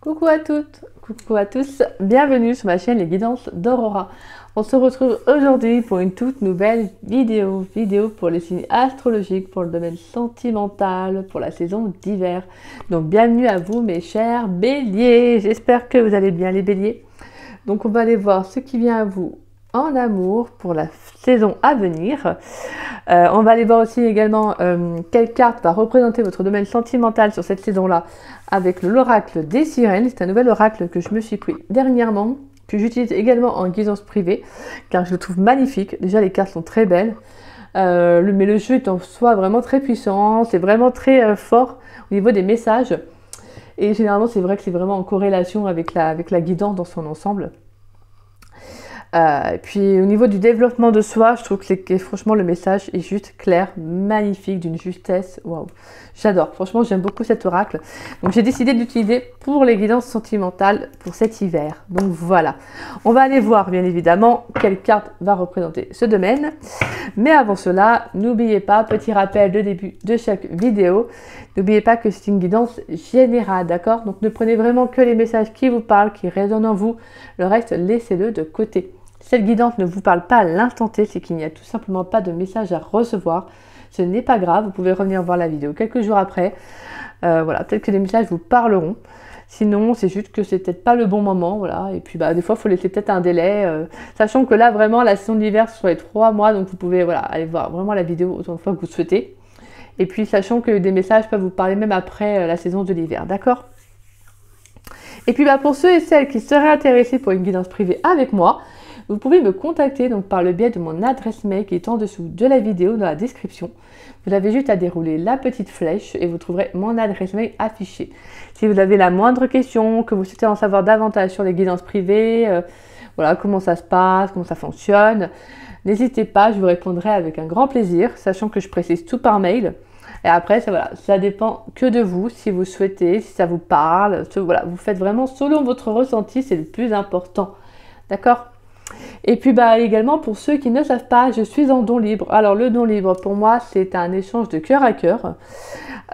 Coucou à toutes, coucou à tous, bienvenue sur ma chaîne Les Guidances d'Aurora. On se retrouve aujourd'hui pour une toute nouvelle vidéo pour les signes astrologiques, pour le domaine sentimental, pour la saison d'hiver. Donc bienvenue à vous mes chers béliers, j'espère que vous allez bien les béliers. Donc on va aller voir ce qui vient à vous en amour pour la saison à venir. On va aller voir aussi également quelle carte va représenter votre domaine sentimental sur cette saison-là avec l'oracle des sirènes. C'est un nouvel oracle que je me suis pris dernièrement, que j'utilise également en guidance privée, car je le trouve magnifique. Déjà, les cartes sont très belles, mais le jeu est en soi vraiment très puissant, c'est vraiment très fort au niveau des messages. Et généralement, c'est vrai que c'est vraiment en corrélation avec la guidance dans son ensemble. Et puis au niveau du développement de soi, je trouve que franchement le message est juste clair, magnifique, d'une justesse, waouh, j'adore, franchement j'aime beaucoup cet oracle. Donc j'ai décidé d'utiliser pour les guidances sentimentales pour cet hiver. Donc voilà, on va aller voir bien évidemment quelle carte va représenter ce domaine. Mais avant cela, n'oubliez pas, petit rappel de début de chaque vidéo, n'oubliez pas que c'est une guidance générale, d'accord? Donc ne prenez vraiment que les messages qui vous parlent, qui résonnent en vous, le reste laissez-le de côté. Cette guidance ne vous parle pas à l'instant T, c'est qu'il n'y a tout simplement pas de message à recevoir. Ce n'est pas grave, vous pouvez revenir voir la vidéo quelques jours après. Voilà, peut-être que les messages vous parleront. Sinon, c'est juste que c'est peut-être pas le bon moment, voilà. Et puis, des fois, il faut laisser peut-être un délai. Sachant que là, vraiment, la saison d'hiver, ce sont les 3 mois, donc vous pouvez, voilà, aller voir vraiment la vidéo autant de fois que vous souhaitez. Et puis, sachant que des messages peuvent vous parler même après la saison de l'hiver, d'accord? Et puis, pour ceux et celles qui seraient intéressés pour une guidance privée avec moi, vous pouvez me contacter donc par le biais de mon adresse mail qui est en dessous de la vidéo dans la description. Vous avez juste à dérouler la petite flèche et vous trouverez mon adresse mail affichée. Si vous avez la moindre question, que vous souhaitez en savoir davantage sur les guidances privées, voilà, comment ça se passe, comment ça fonctionne, n'hésitez pas, je vous répondrai avec un grand plaisir, sachant que je précise tout par mail. Et après, ça dépend que de vous, si vous souhaitez, si ça vous parle. Voilà, vous faites vraiment selon votre ressenti, c'est le plus important. D'accord ? Et puis également pour ceux qui ne savent pas, je suis en don libre. Alors le don libre pour moi c'est un échange de cœur à cœur.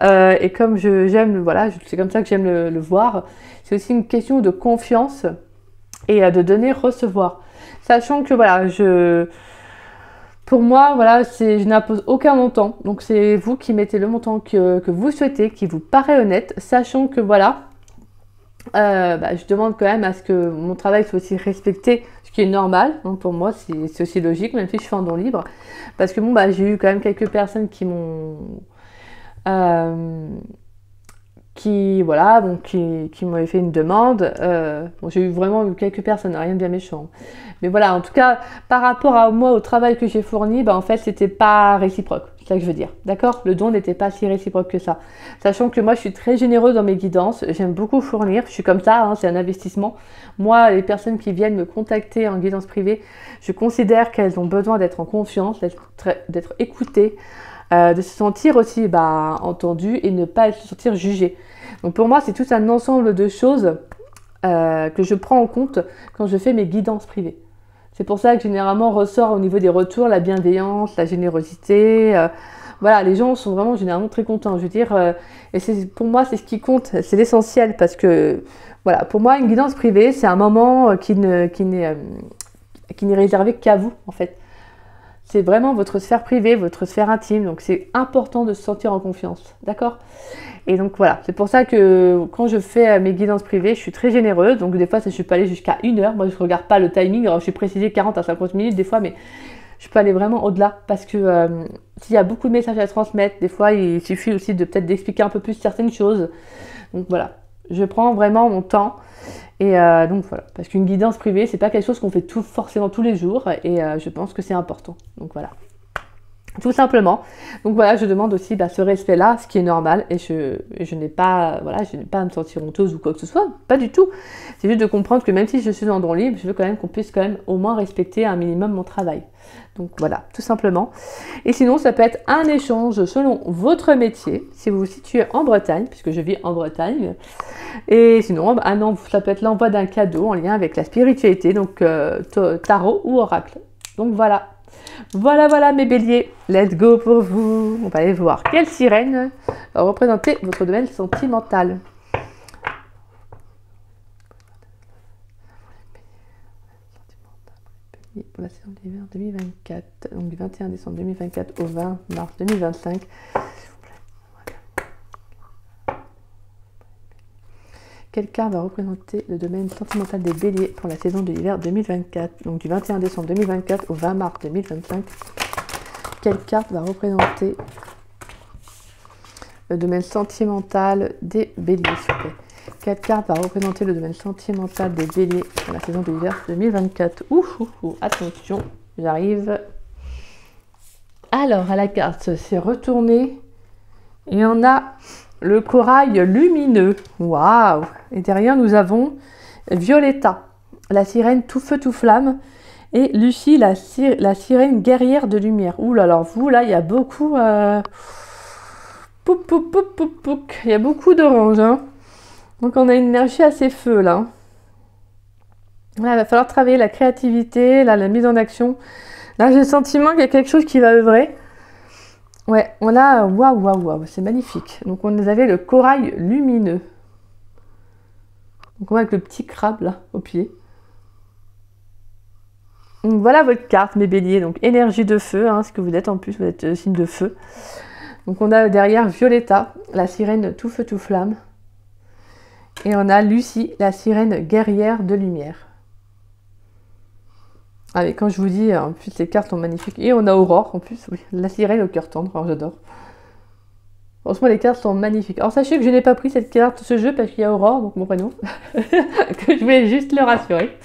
Et comme j'aime, voilà, c'est comme ça que j'aime le voir. C'est aussi une question de confiance et de donner, recevoir. Sachant que voilà, pour moi, voilà, je n'impose aucun montant. Donc c'est vous qui mettez le montant que vous souhaitez, qui vous paraît honnête. Sachant que voilà, je demande quand même à ce que mon travail soit aussi respecté, ce qui est normal, hein, pour moi c'est aussi logique, même si je suis en don libre, parce que j'ai eu quand même quelques personnes qui m'ont qui m'avaient fait une demande. J'ai vraiment eu quelques personnes, rien de bien méchant, mais voilà, en tout cas par rapport à moi, au travail que j'ai fourni, en fait c'était pas réciproque, c'est ça que je veux dire, d'accord? Le don n'était pas si réciproque que ça, sachant que moi je suis très généreuse dans mes guidances, j'aime beaucoup fournir, je suis comme ça, hein, c'est un investissement. Moi, les personnes qui viennent me contacter en guidance privée, je considère qu'elles ont besoin d'être en confiance, d'être écoutées, de se sentir aussi entendues et ne pas se sentir jugées. Donc pour moi, c'est tout un ensemble de choses que je prends en compte quand je fais mes guidances privées. C'est pour ça que généralement ressort au niveau des retours la bienveillance, la générosité. Voilà, les gens sont vraiment généralement très contents. Je veux dire, et pour moi, c'est ce qui compte, c'est l'essentiel parce que voilà, pour moi, une guidance privée, c'est un moment qui n'est réservé qu'à vous en fait. C'est vraiment votre sphère privée, votre sphère intime, donc c'est important de se sentir en confiance, d'accord? Et donc voilà, c'est pour ça que quand je fais mes guidances privées, je suis très généreuse, donc des fois je peux aller jusqu'à 1 heure, moi je ne regarde pas le timing, alors je suis précisé 40 à 50 minutes des fois, mais je peux aller vraiment au-delà, parce que s'il y a beaucoup de messages à transmettre, des fois il suffit aussi de peut-être d'expliquer un peu plus certaines choses, donc voilà, je prends vraiment mon temps. Et donc voilà, parce qu'une guidance privée, c'est pas quelque chose qu'on fait forcément tous les jours, et je pense que c'est important. Donc voilà, tout simplement. Donc voilà, je demande aussi ce respect-là, ce qui est normal, et je n'ai pas, voilà, je n'ai pas à me sentir honteuse ou quoi que ce soit, pas du tout. C'est juste de comprendre que même si je suis en don libre, je veux quand même qu'on puisse quand même au moins respecter un minimum mon travail. Donc voilà, tout simplement. Et sinon, ça peut être un échange selon votre métier, si vous vous situez en Bretagne, puisque je vis en Bretagne. Et sinon, ça peut être l'envoi d'un cadeau en lien avec la spiritualité, donc tarot ou oracle. Donc voilà. Voilà mes béliers, let's go pour vous. On va aller voir quelle sirène va représenter votre domaine sentimental. pour la saison de l'hiver 2024. Donc du 21 décembre 2024 au 20 mars 2025. Quelle carte va représenter le domaine sentimental des béliers pour la saison de l'hiver 2024? Donc du 21 décembre 2024 au 20 mars 2025. Quelle carte va représenter le domaine sentimental des béliers, s'il vous plaît? Quelle carte va représenter le domaine sentimental des béliers pour la saison de l'hiver 2024? Attention, j'arrive. Alors, à la carte, c'est retourné. Et on a le corail lumineux. Waouh! Et derrière, nous avons Violetta, la sirène tout feu tout flamme. Et Lucie, la sirène guerrière de lumière. Ouh là, alors vous, là, il y a beaucoup... Il y a beaucoup d'orange, hein. Donc on a une énergie assez feu, là. Là, il va falloir travailler la créativité, là, la mise en action. Là, j'ai le sentiment qu'il y a quelque chose qui va œuvrer. Ouais, on a... Waouh, c'est magnifique. Donc on avait le corail lumineux. Donc on va avec le petit crabe, là, au pied. Donc voilà votre carte, mes béliers. Donc énergie de feu, hein, ce que vous êtes en plus, vous êtes signe de feu. Donc on a derrière Violetta, la sirène tout feu tout flamme. Et on a Lucie, la sirène guerrière de lumière. Ah mais quand je vous dis, en plus les cartes sont magnifiques. Et on a Aurore en plus, oui, la sirène au cœur tendre, alors j'adore. Franchement les cartes sont magnifiques. Alors sachez que je n'ai pas pris cette carte, ce jeu, parce qu'il y a Aurore, donc mon prénom. Que je voulais juste le rassurer.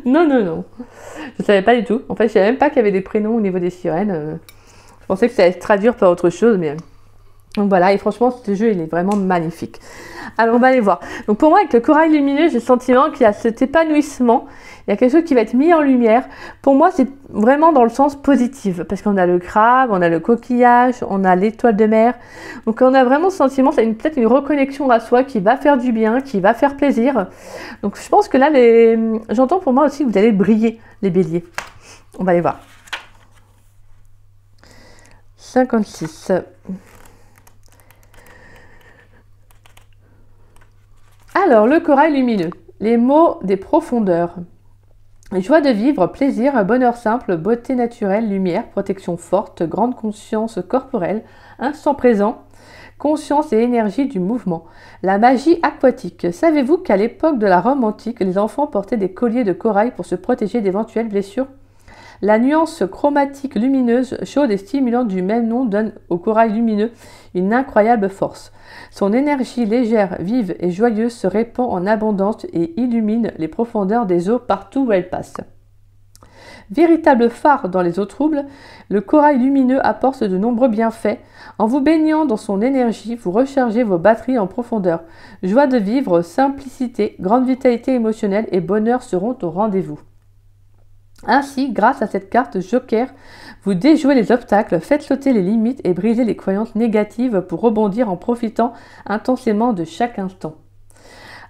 Non. Je ne savais pas du tout. En fait, je ne savais même pas qu'il y avait des prénoms au niveau des sirènes. Je pensais que ça allait se traduire par autre chose, mais... Donc voilà, et franchement, ce jeu, il est vraiment magnifique. Alors, on va aller voir. Donc pour moi, avec le corail lumineux, j'ai le sentiment qu'il y a cet épanouissement. Il y a quelque chose qui va être mis en lumière. Pour moi, c'est vraiment dans le sens positif. Parce qu'on a le crabe, on a le coquillage, on a l'étoile de mer. Donc on a vraiment ce sentiment, c'est peut-être une reconnexion à soi qui va faire du bien, qui va faire plaisir. Donc je pense que là, j'entends pour moi aussi que vous allez briller, les béliers. On va aller voir. 56. Alors, le corail lumineux. Les mots des profondeurs. Joie de vivre, plaisir, bonheur simple, beauté naturelle, lumière, protection forte, grande conscience corporelle, instant présent, conscience et énergie du mouvement. La magie aquatique. Savez-vous qu'à l'époque de la Rome antique, les enfants portaient des colliers de corail pour se protéger d'éventuelles blessures? La nuance chromatique lumineuse, chaude et stimulante du même nom donne au corail lumineux une incroyable force. Son énergie légère, vive et joyeuse se répand en abondance et illumine les profondeurs des eaux partout où elle passe. Véritable phare dans les eaux troubles, le corail lumineux apporte de nombreux bienfaits. En vous baignant dans son énergie, vous rechargez vos batteries en profondeur. Joie de vivre, simplicité, grande vitalité émotionnelle et bonheur seront au rendez-vous. Ainsi, grâce à cette carte Joker, vous déjouez les obstacles, faites sauter les limites et brisez les croyances négatives pour rebondir en profitant intensément de chaque instant.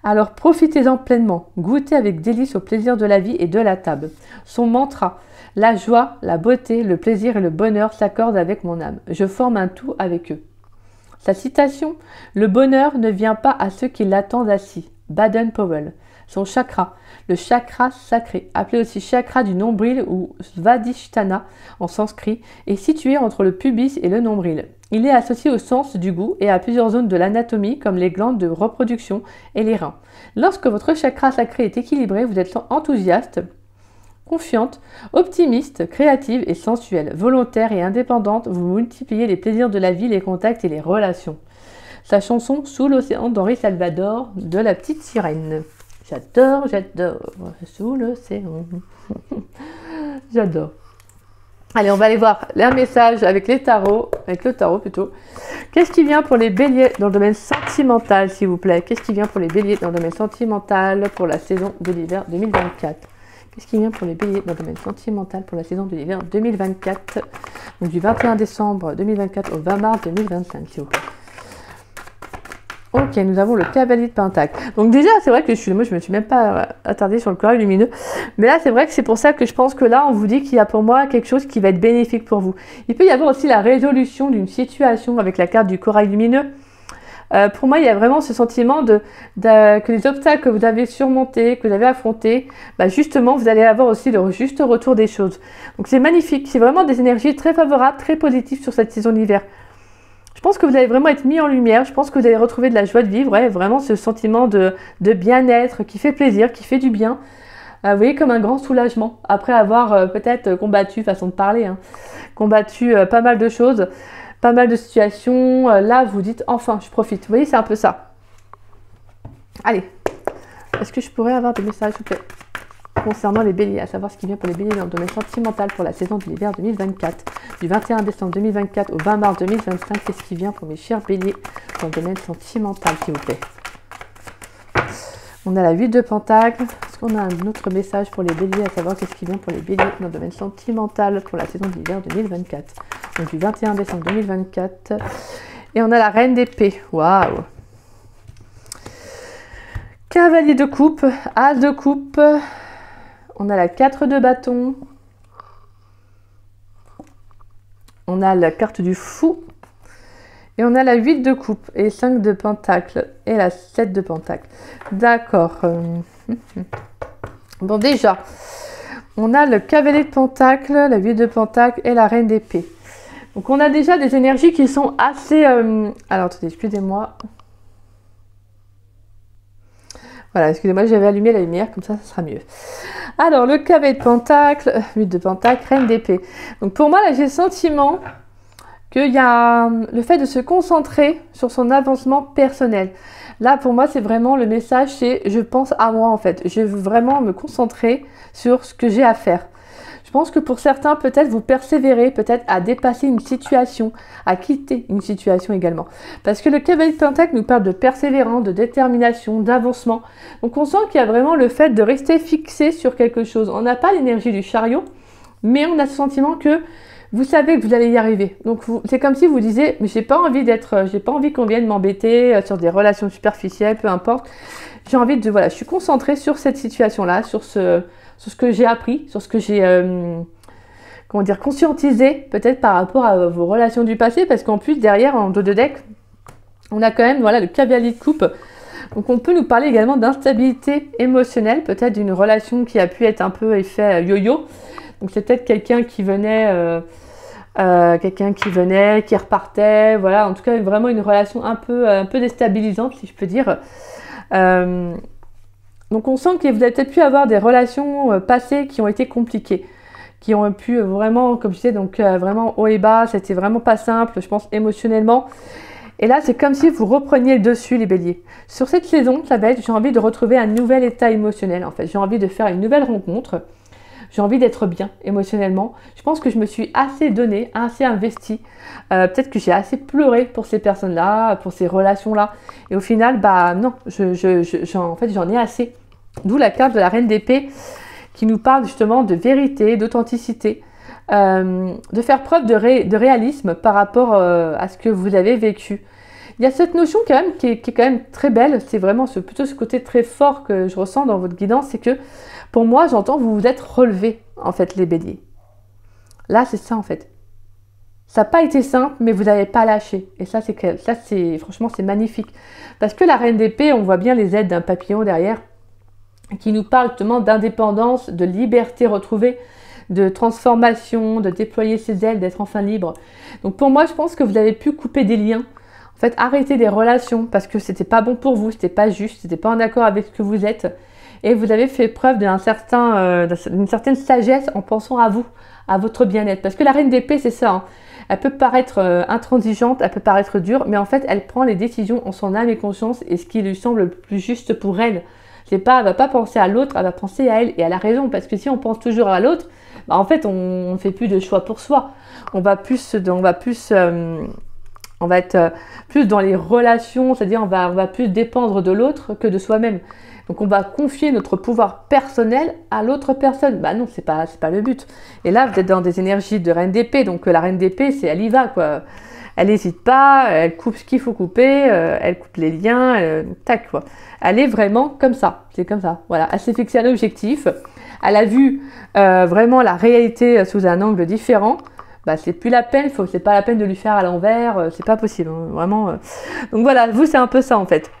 Alors profitez-en pleinement, goûtez avec délice au plaisir de la vie et de la table. Son mantra, la joie, la beauté, le plaisir et le bonheur s'accordent avec mon âme. Je forme un tout avec eux. Sa citation, le bonheur ne vient pas à ceux qui l'attendent assis. Baden-Powell. Son chakra, le chakra sacré, appelé aussi chakra du nombril ou svadhisthana en sanskrit, est situé entre le pubis et le nombril. Il est associé au sens du goût et à plusieurs zones de l'anatomie comme les glandes de reproduction et les reins. Lorsque votre chakra sacré est équilibré, vous êtes enthousiaste, confiante, optimiste, créative et sensuelle, volontaire et indépendante, vous multipliez les plaisirs de la vie, les contacts et les relations. Sa chanson Sous l'océan d'Henri Salvador de la petite sirène. J'adore, sous l'océan. J'adore. Allez, on va aller voir un message avec le tarot plutôt. Qu'est-ce qui vient pour les béliers dans le domaine sentimental, s'il vous plaît? Qu'est-ce qui vient pour les béliers dans le domaine sentimental pour la saison de l'hiver 2024? Qu'est-ce qui vient pour les béliers dans le domaine sentimental pour la saison de l'hiver 2024? Donc du 21 décembre 2024 au 20 mars 2025, s'il vous plaît. Ok, nous avons le cavalier de Pentacle. Donc déjà, c'est vrai que moi, je me suis même pas attardée sur le corail lumineux. Mais là, c'est vrai que c'est pour ça que je pense que là, on vous dit qu'il y a pour moi quelque chose qui va être bénéfique pour vous. Il peut y avoir aussi la résolution d'une situation avec la carte du corail lumineux. Pour moi, il y a vraiment ce sentiment que les obstacles que vous avez surmontés, que vous avez affrontés, bah justement, vous allez avoir aussi le juste retour des choses. Donc c'est magnifique, c'est vraiment des énergies très favorables, très positives sur cette saison d'hiver. Je pense que vous allez vraiment être mis en lumière, je pense que vous allez retrouver de la joie de vivre, ouais, vraiment ce sentiment de bien-être qui fait plaisir, qui fait du bien. Vous voyez, comme un grand soulagement, après avoir peut-être combattu, façon de parler, hein, combattu pas mal de choses, pas mal de situations. Là, vous dites, enfin, je profite. Vous voyez, c'est un peu ça. Allez, est-ce que je pourrais avoir des messages, s'il vous plaît, concernant les béliers, à savoir ce qui vient pour les béliers dans le domaine sentimental pour la saison de l'hiver 2024, du 21 décembre 2024 au 20 mars 2025, qu'est-ce qui vient pour mes chers béliers dans le domaine sentimental, s'il vous plaît? On a la 8 de Pentacle. Est-ce qu'on a un autre message pour les béliers, à savoir qu'est-ce qui vient pour les béliers dans le domaine sentimental pour la saison de l'hiver 2024, donc du 21 décembre 2024. Et on a la reine d'épée. Waouh! Cavalier de coupe, as de coupe. On a la 4 de bâton. On a la carte du fou. Et on a la 8 de coupe et 5 de pentacle et la 7 de pentacle. D'accord. Bon, déjà, on a le cavalier de pentacle, la 8 de pentacle et la reine d'épée. Donc, on a déjà des énergies qui sont assez... Alors, attendez, excusez-moi. Voilà, excusez-moi, j'avais allumé la lumière, comme ça sera mieux. Alors, le cavalier de pentacle, 8 de pentacle, reine d'épée. Donc, pour moi, là, j'ai le sentiment qu'il y a le fait de se concentrer sur son avancement personnel. Là, pour moi, c'est vraiment le message, c'est je pense à moi, en fait. Je veux vraiment me concentrer sur ce que j'ai à faire. Je pense que pour certains, peut-être vous persévérez, peut-être à dépasser une situation, à quitter une situation également. Parce que le cavalier de pentacle nous parle de persévérance, de détermination, d'avancement. Donc on sent qu'il y a vraiment le fait de rester fixé sur quelque chose. On n'a pas l'énergie du chariot, mais on a ce sentiment que vous savez que vous allez y arriver. Donc c'est comme si vous disiez, mais j'ai pas envie qu'on vienne m'embêter sur des relations superficielles, peu importe. J'ai envie de, voilà, je suis concentrée sur cette situation-là, sur ce que j'ai appris, sur ce que j'ai, comment dire, conscientisé, peut-être par rapport à vos relations du passé, parce qu'en plus, derrière, en dos de deck, on a quand même, voilà, le cavalier de coupe. Donc, on peut nous parler également d'instabilité émotionnelle, peut-être d'une relation qui a pu être un peu effet yo-yo. Donc, c'est peut-être quelqu'un qui venait, qui repartait, voilà, en tout cas, vraiment une relation un peu déstabilisante, si je peux dire. Donc on sent que vous avez peut-être pu avoir des relations passées qui ont été compliquées, qui ont pu vraiment, comme je disais, donc vraiment haut et bas, c'était vraiment pas simple, je pense, émotionnellement. Et là, c'est comme si vous repreniez le dessus, les béliers. Sur cette saison, ça va être, j'ai envie de retrouver un nouvel état émotionnel, en fait. J'ai envie de faire une nouvelle rencontre. J'ai envie d'être bien émotionnellement. Je pense que je me suis assez donnée, assez investie. Peut-être que j'ai assez pleuré pour ces personnes-là, pour ces relations-là. Et au final, bah non, en fait, j'en ai assez. D'où la carte de la reine d'épée qui nous parle justement de vérité, d'authenticité, de faire preuve de réalisme par rapport à ce que vous avez vécu. Il y a cette notion quand même qui est quand même très belle. C'est vraiment plutôt ce côté très fort que je ressens dans votre guidance, c'est que pour moi, j'entends vous vous êtes relevé, en fait, les béliers. Là, c'est ça, en fait. Ça n'a pas été simple, mais vous n'avez pas lâché. Et ça, franchement, c'est magnifique. Parce que la reine d'épée, on voit bien les ailes d'un papillon derrière, qui nous parle justement d'indépendance, de liberté retrouvée, de transformation, de déployer ses ailes, d'être enfin libre. Donc pour moi, je pense que vous avez pu couper des liens. En fait, arrêter des relations parce que c'était pas bon pour vous, c'était pas juste, c'était pas en accord avec ce que vous êtes. Et vous avez fait preuve d'une certaine sagesse en pensant à vous, à votre bien-être. Parce que la reine d'épée, c'est ça. Hein. Elle peut paraître intransigeante, elle peut paraître dure, mais en fait, elle prend les décisions en son âme et conscience et ce qui lui semble le plus juste pour elle. Elle va pas penser à l'autre, elle va penser à elle. Et elle a raison, parce que si on pense toujours à l'autre, bah en fait, on ne fait plus de choix pour soi. On va être plus dans les relations, c'est-à-dire on va plus dépendre de l'autre que de soi-même. Donc on va confier notre pouvoir personnel à l'autre personne. Bah non, c'est pas le but. Et là, vous êtes dans des énergies de reine d'épée. Donc la reine d'épée, elle y va, quoi. Elle n'hésite pas, elle coupe ce qu'il faut couper, elle coupe les liens, tac, quoi. Elle est vraiment comme ça. C'est comme ça. Voilà. Elle s'est fixée un objectif. Elle a vu vraiment la réalité sous un angle différent. bah, c'est plus la peine, c'est pas la peine de lui faire à l'envers, c'est pas possible, hein, vraiment. Donc voilà, vous c'est un peu ça en fait.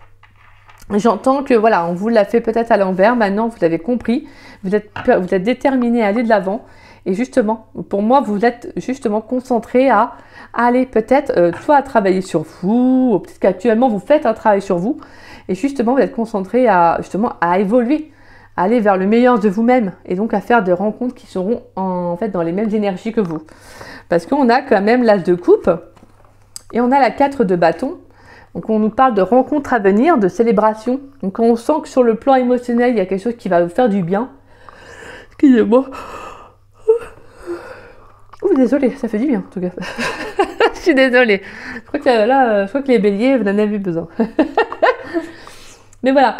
J'entends que voilà, on vous l'a fait peut-être à l'envers, maintenant vous avez compris, vous êtes déterminé à aller de l'avant. Et justement, pour moi, vous êtes justement concentré à aller peut-être soit à travailler sur vous, ou peut-être qu'actuellement vous faites un travail sur vous, et justement vous êtes concentré à évoluer, à aller vers le meilleur de vous-même, et donc à faire des rencontres qui seront en fait dans les mêmes énergies que vous. Parce qu'on a quand même l'as de coupe, et on a la 4 de bâton. Donc on nous parle de rencontres à venir, de célébration. Donc on sent que sur le plan émotionnel, il y a quelque chose qui va vous faire du bien. Excusez-moi. Ouh, désolée, ça fait du bien en tout cas. Je suis désolée. Je crois que là, je crois que les béliers, vous en avez besoin. Mais voilà.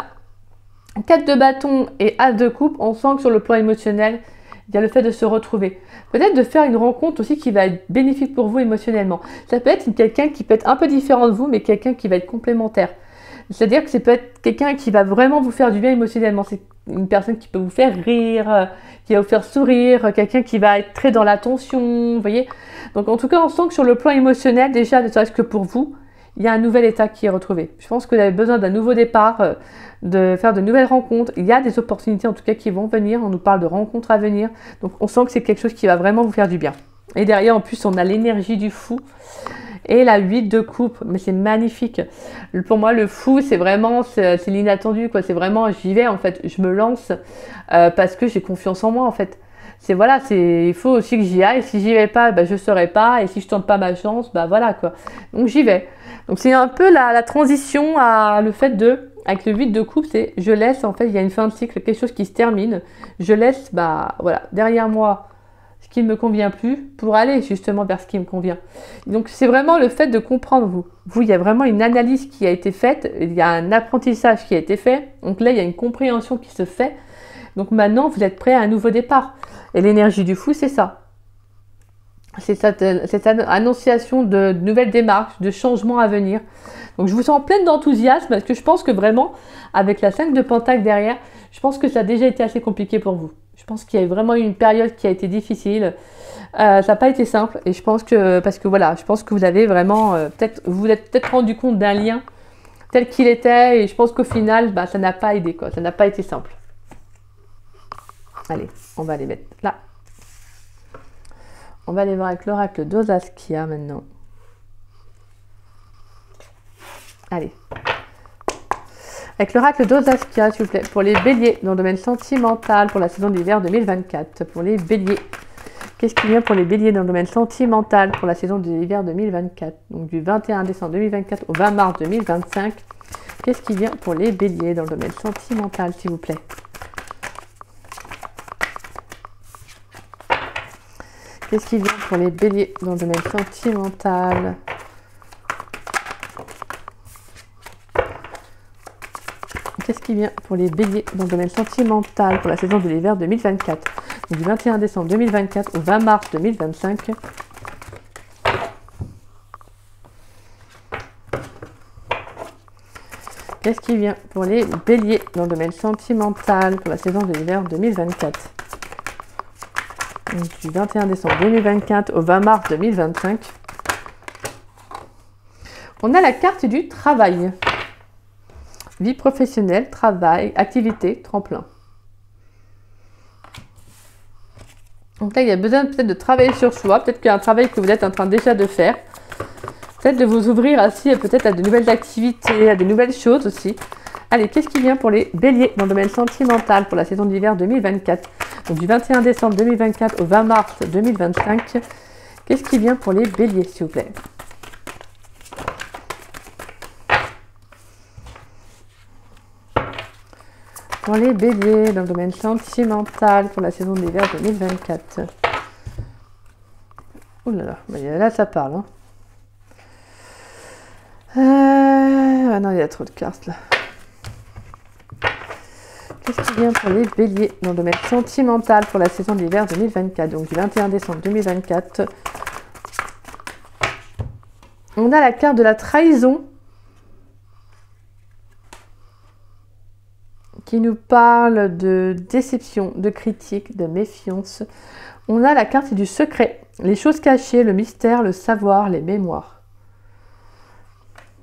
4 de bâton et as de coupe, on sent que sur le plan émotionnel, il y a le fait de se retrouver. Peut-être de faire une rencontre aussi qui va être bénéfique pour vous émotionnellement. Ça peut être quelqu'un qui peut être un peu différent de vous, mais quelqu'un qui va être complémentaire. C'est-à-dire que ça peut être quelqu'un qui va vraiment vous faire du bien émotionnellement. C'est une personne qui peut vous faire rire, qui va vous faire sourire, quelqu'un qui va être très dans l'attention, vous voyez. Donc en tout cas, on sent que sur le plan émotionnel, déjà, ne serait-ce que pour vous, il y a un nouvel état qui est retrouvé. Je pense que vous avez besoin d'un nouveau départ, de faire de nouvelles rencontres. Il y a des opportunités en tout cas qui vont venir. On nous parle de rencontres à venir. Donc on sent que c'est quelque chose qui va vraiment vous faire du bien. Et derrière, en plus, on a l'énergie du fou. Et la 8 de coupe, mais c'est magnifique. Pour moi, le fou, c'est vraiment, c'est l'inattendu, quoi. C'est vraiment, j'y vais, en fait. Je me lance parce que j'ai confiance en moi, en fait. C'est voilà, il faut aussi que j'y aille. Si j'y vais pas, bah, je saurai pas. Et si je tente pas ma chance, bah voilà, quoi. Donc j'y vais. Donc c'est un peu la transition à le fait avec le 8 de coupe, c'est je laisse, en fait, il y a une fin de cycle, quelque chose qui se termine. Je laisse, bah voilà, derrière moi, ce qui ne me convient plus pour aller justement vers ce qui me convient. Donc c'est vraiment le fait de comprendre vous, il y a vraiment une analyse qui a été faite, il y a un apprentissage qui a été fait, donc là il y a une compréhension qui se fait, donc maintenant vous êtes prêt à un nouveau départ. Et l'énergie du fou, c'est ça. C'est cette annonciation de nouvelles démarches, de changements à venir. Donc je vous sens pleine d'enthousiasme parce que je pense que vraiment, avec la 5 de Pentacle derrière, je pense que ça a déjà été assez compliqué pour vous. Je pense qu'il y a vraiment eu une période qui a été difficile. Ça n'a pas été simple. Et je pense que, parce que voilà, je pense que vous avez vraiment, vous vous êtes peut-être rendu compte d'un lien tel qu'il était. Et je pense qu'au final, bah, ça n'a pas aidé, quoi. Ça n'a pas été simple. Allez, on va les mettre là. On va aller voir avec l'oracle d'Osaskia maintenant. Allez. Avec l'oracle d'Osaskia, s'il vous plaît, pour les béliers dans le domaine sentimental pour la saison d'hiver 2024. Pour les béliers. Qu'est-ce qui vient pour les béliers dans le domaine sentimental pour la saison d'hiver 2024? Donc du 21 décembre 2024 au 20 mars 2025. Qu'est-ce qui vient pour les béliers dans le domaine sentimental, s'il vous plaît? Qu'est-ce qui vient pour les béliers dans le domaine sentimental? Qu'est-ce qui vient pour les béliers dans le domaine sentimental pour la saison de l'hiver 2024? Donc, du 21 décembre 2024 au 20 mars 2025. Qu'est-ce qui vient pour les béliers dans le domaine sentimental pour la saison de l'hiver 2024? Donc, du 21 décembre 2024 au 20 mars 2025. On a la carte du travail. Vie professionnelle, travail, activité, tremplin. Donc là, il y a besoin peut-être de travailler sur soi. Peut-être qu'il y a un travail que vous êtes en train déjà de faire. Peut-être de vous ouvrir ainsi peut-être à de nouvelles activités, à de nouvelles choses aussi. Allez, qu'est-ce qui vient pour les béliers dans le domaine sentimental pour la saison d'hiver 2024? Donc du 21 décembre 2024 au 20 mars 2025. Qu'est-ce qui vient pour les béliers, s'il vous plaît? Pour les béliers dans le domaine sentimental pour la saison d'hiver 2024. Ouh là là, là ça parle. Hein. Ah non, il y a trop de cartes là. Qu'est-ce qui vient pour les béliers dans le domaine sentimental pour la saison d'hiver 2024? Donc du 21 décembre 2024. On a la carte de la trahison qui nous parle de déception, de critique, de méfiance. On a la carte du secret. les choses cachées, le mystère, le savoir, les mémoires.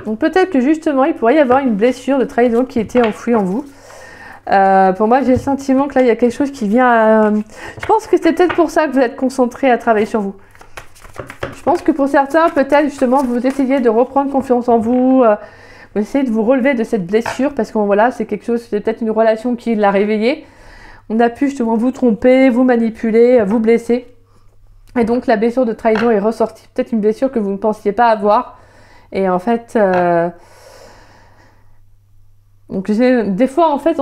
Donc peut-être que justement, il pourrait y avoir une blessure de trahison qui était enfouie en vous. Pour moi, j'ai le sentiment que là, il y a quelque chose qui vient... Je pense que c'est peut-être pour ça que vous êtes concentré à travailler sur vous. Je pense que pour certains, peut-être justement, vous essayez de reprendre confiance en vous. Vous essayez de vous relever de cette blessure parce que voilà, c'est quelque chose, c'est peut-être une relation qui l'a réveillée. On a pu justement vous tromper, vous manipuler, vous blesser. Et donc la blessure de trahison est ressortie. Peut-être une blessure que vous ne pensiez pas avoir. Et en fait, donc des fois, en fait,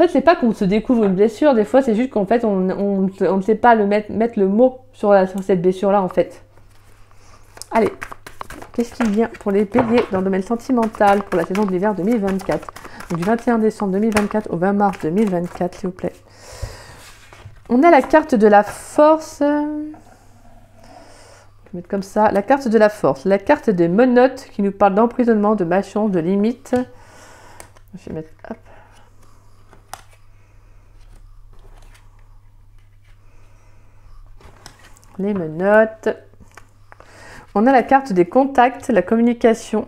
c'est pas qu'on se découvre une blessure. Des fois, c'est juste qu'en fait, on ne sait pas mettre le mot sur cette blessure-là, en fait. Allez, qu'est-ce qui vient pour les béliers dans le domaine sentimental pour la saison de l'hiver 2024? Donc, du 21 décembre 2024 au 20 mars 2024, s'il vous plaît. On a la carte de la force. Je vais mettre comme ça. La carte de la force. La carte des menottes qui nous parle d'emprisonnement, de mâchons, de limites. Je vais mettre... Hop. Les menottes. On a la carte des contacts, la communication.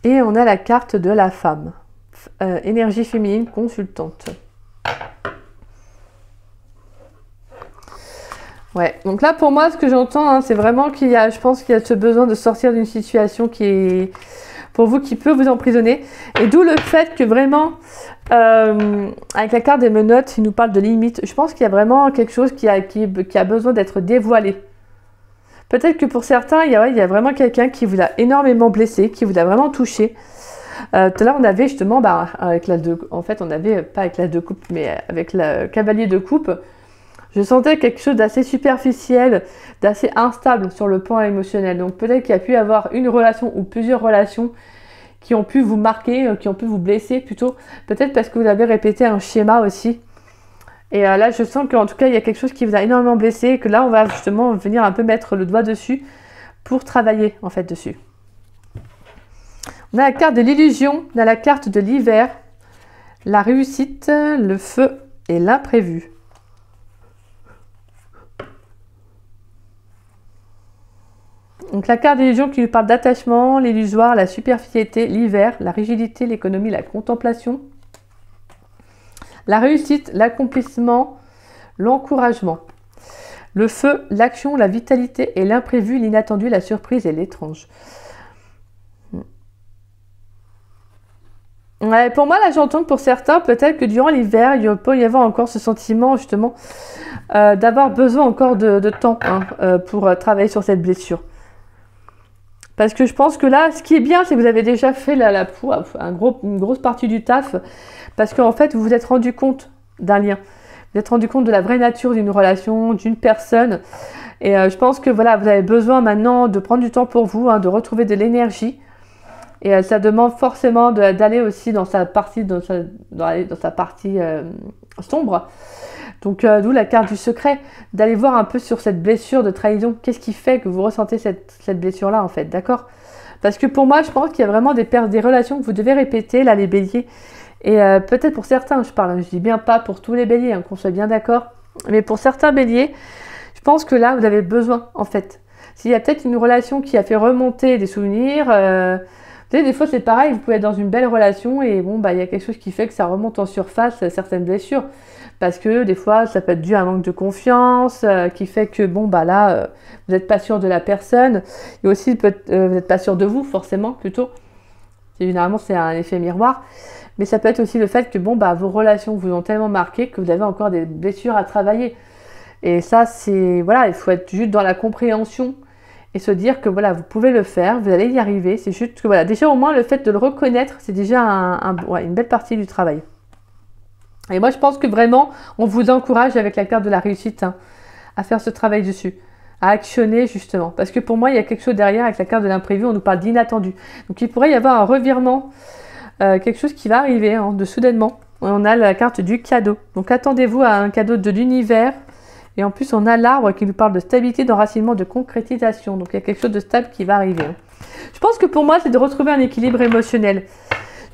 Et on a la carte de la femme. Énergie féminine consultante. Ouais, donc là pour moi ce que j'entends, hein, c'est vraiment qu'il y a, je pense qu'il y a ce besoin de sortir d'une situation qui est pour vous qui peut vous emprisonner. Et d'où le fait que vraiment, avec la carte des menottes, il nous parle de limites. Je pense qu'il y a vraiment quelque chose qui a besoin d'être dévoilé. Peut-être que pour certains, il y a vraiment quelqu'un qui vous a énormément blessé, qui vous a vraiment touché. Tout à l'heure, on avait justement, avec l'as de... En fait, on avait, pas avec l'as de coupe, mais avec le cavalier de coupe, je sentais quelque chose d'assez superficiel, d'assez instable sur le plan émotionnel. Donc peut-être qu'il y a pu y avoir une relation ou plusieurs relations qui ont pu vous marquer, qui ont pu vous blesser plutôt. Peut-être parce que vous avez répété un schéma aussi. Et là, je sens qu'en tout cas, il y a quelque chose qui vous a énormément blessé et que là, on va justement venir un peu mettre le doigt dessus pour travailler en fait dessus. On a la carte de l'illusion, on a la carte de l'hiver, la réussite, le feu et l'imprévu. Donc la carte d'illusion qui nous parle d'attachement, l'illusoire, la superficialité, l'hiver, la rigidité, l'économie, la contemplation. La réussite, l'accomplissement, l'encouragement. Le feu, l'action, la vitalité et l'imprévu, l'inattendu, la surprise et l'étrange. Ouais, pour moi, là, j'entends que pour certains, peut-être que durant l'hiver, il peut y avoir encore ce sentiment, justement, d'avoir besoin encore de temps pour travailler sur cette blessure. Parce que je pense que là, ce qui est bien, c'est que vous avez déjà fait une grosse partie du taf. Parce qu'en fait, vous vous êtes rendu compte d'un lien. Vous vous êtes rendu compte de la vraie nature d'une relation, d'une personne. Et je pense que voilà, vous avez besoin maintenant de prendre du temps pour vous, de retrouver de l'énergie. Et ça demande forcément d'aller aussi dans sa partie, sombre. Donc d'où la carte du secret, d'aller voir un peu sur cette blessure de trahison. Qu'est-ce qui fait que vous ressentez cette blessure-là en fait, d'accord? Parce que pour moi, je pense qu'il y a vraiment des relations que vous devez répéter, là les béliers. Et peut-être pour certains, je dis bien pas pour tous les béliers, qu'on soit bien d'accord. Mais pour certains béliers, je pense que là, vous avez besoin en fait. S'il y a peut-être une relation qui a fait remonter des souvenirs... Vous savez, des fois c'est pareil, vous pouvez être dans une belle relation et bon, il y a quelque chose qui fait que ça remonte en surface, certaines blessures. Parce que des fois, ça peut être dû à un manque de confiance, qui fait que bon, là, vous n'êtes pas sûr de la personne. Et aussi, vous n'êtes pas sûr de vous, forcément, plutôt. Généralement, c'est un effet miroir. Mais ça peut être aussi le fait que bon, vos relations vous ont tellement marqué que vous avez encore des blessures à travailler. Et ça, c'est... Voilà, il faut être juste dans la compréhension et se dire que voilà, vous pouvez le faire, vous allez y arriver. C'est juste que voilà, déjà au moins le fait de le reconnaître, c'est déjà une belle partie du travail. Et moi je pense que vraiment, on vous encourage avec la carte de la réussite à faire ce travail dessus, à actionner justement. Parce que pour moi, il y a quelque chose derrière avec la carte de l'imprévu, on nous parle d'inattendu. Donc il pourrait y avoir un revirement, quelque chose qui va arriver de soudainement. On a la carte du cadeau. Donc attendez-vous à un cadeau de l'univers. Et en plus, on a l'arbre qui nous parle de stabilité, d'enracinement, de concrétisation. Donc, il y a quelque chose de stable qui va arriver. Je pense que pour moi, c'est de retrouver un équilibre émotionnel.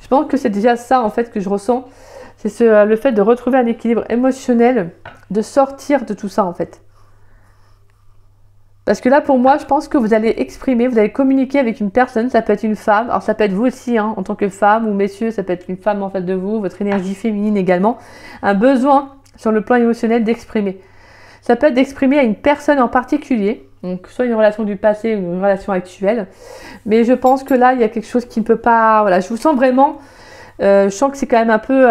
Je pense que c'est déjà ça, en fait, que je ressens. C'est le fait de retrouver un équilibre émotionnel, de sortir de tout ça en fait. Parce que là, pour moi, je pense que vous allez exprimer, vous allez communiquer avec une personne, ça peut être une femme, alors ça peut être vous aussi, hein, en tant que femme, ou messieurs, ça peut être une femme en face de vous, votre énergie féminine également, un besoin sur le plan émotionnel d'exprimer. Ça peut être d'exprimer à une personne en particulier, donc soit une relation du passé ou une relation actuelle, mais je pense que là, il y a quelque chose qui ne peut pas... Voilà, je vous sens vraiment, je sens que c'est quand même un peu...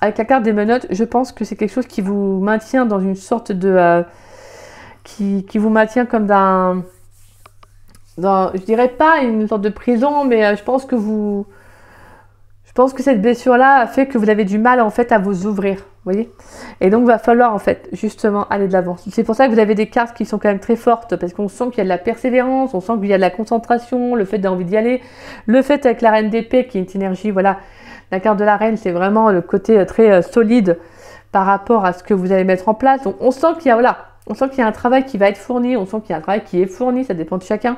avec la carte des menottes, je pense que c'est quelque chose qui vous maintient dans une sorte de... qui vous maintient comme dans, je dirais pas une sorte de prison, mais je pense que cette blessure-là a fait que vous avez du mal en fait à vous ouvrir, vous voyez. Et donc, il va falloir en fait justement aller de l'avant. C'est pour ça que vous avez des cartes qui sont quand même très fortes, parce qu'on sent qu'il y a de la persévérance, on sent qu'il y a de la concentration, le fait d'envie d'y aller, le fait avec la reine d'épée qui est une énergie, voilà, la carte de la reine, c'est vraiment le côté très solide par rapport à ce que vous allez mettre en place. Donc, on sent qu'il y a, voilà, on sent qu'il y a un travail qui va être fourni, on sent qu'il y a un travail qui est fourni, ça dépend de chacun.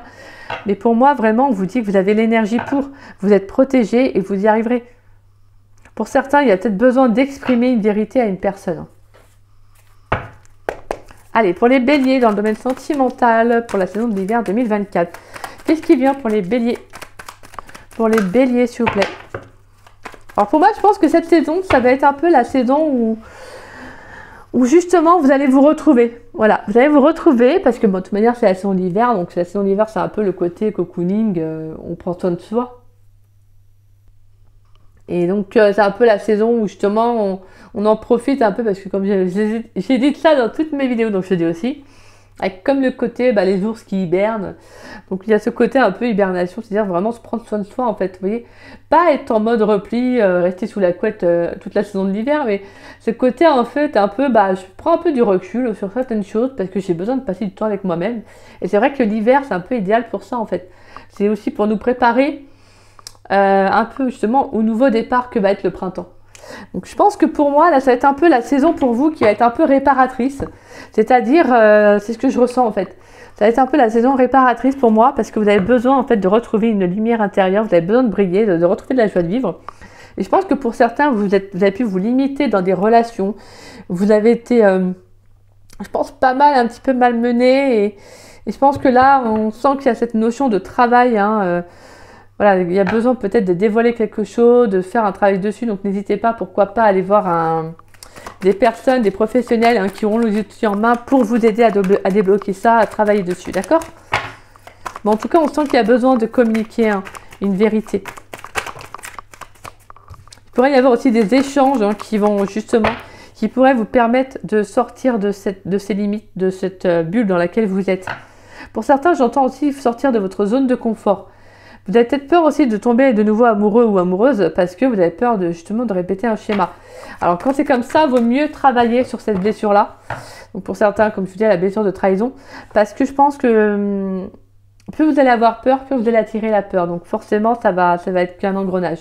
Mais pour moi, vraiment, on vous dit que vous avez l'énergie pour, vous êtes protégé et vous y arriverez. Pour certains, il y a peut-être besoin d'exprimer une vérité à une personne. Allez, pour les béliers, dans le domaine sentimental, pour la saison de l'hiver 2024. Qu'est-ce qui vient pour les béliers? Pour les béliers, s'il vous plaît. Alors pour moi, je pense que cette saison, ça va être un peu la saison où justement vous allez vous retrouver. Voilà, vous allez vous retrouver parce que bon, de toute manière c'est la saison d'hiver, donc la saison d'hiver c'est un peu le côté cocooning, on prend soin de soi. Et donc c'est un peu la saison où justement on en profite un peu parce que comme j'ai dit ça dans toutes mes vidéos, donc je dis aussi, avec comme le côté les ours qui hibernent. Donc il y a ce côté un peu hibernation, c'est-à-dire vraiment se prendre soin de soi en fait, vous voyez. Pas être en mode repli, rester sous la couette toute la saison de l'hiver, mais ce côté en fait un peu, je prends un peu du recul sur certaines choses parce que j'ai besoin de passer du temps avec moi-même. Et c'est vrai que l'hiver c'est un peu idéal pour ça en fait. C'est aussi pour nous préparer un peu justement au nouveau départ que va être le printemps. Donc je pense que pour moi, là, ça va être un peu la saison pour vous qui va être un peu réparatrice. C'est-à-dire, c'est ce que je ressens en fait. Ça va être un peu la saison réparatrice pour moi parce que vous avez besoin en fait de retrouver une lumière intérieure, vous avez besoin de briller, de retrouver de la joie de vivre. Et je pense que pour certains, vous avez pu vous limiter dans des relations. Vous avez été, je pense, pas mal, un petit peu malmené. Et je pense que là, on sent qu'il y a cette notion de travail, voilà, il y a besoin peut-être de dévoiler quelque chose, de faire un travail dessus. Donc n'hésitez pas, pourquoi pas, aller voir des personnes, des professionnels qui auront les outils en main pour vous aider à débloquer ça, à travailler dessus, d'accord? Bon, en tout cas, on sent qu'il y a besoin de communiquer une vérité. Il pourrait y avoir aussi des échanges qui pourraient vous permettre de sortir de ces limites, de cette bulle dans laquelle vous êtes. Pour certains, j'entends aussi sortir de votre zone de confort. Vous avez peut-être peur aussi de tomber de nouveau amoureux ou amoureuse parce que vous avez peur justement de répéter un schéma. Alors quand c'est comme ça, il vaut mieux travailler sur cette blessure-là. Donc pour certains, comme je vous dis, la blessure de trahison. Parce que je pense que plus vous allez avoir peur, plus vous allez attirer la peur. Donc forcément, ça va être qu'un engrenage.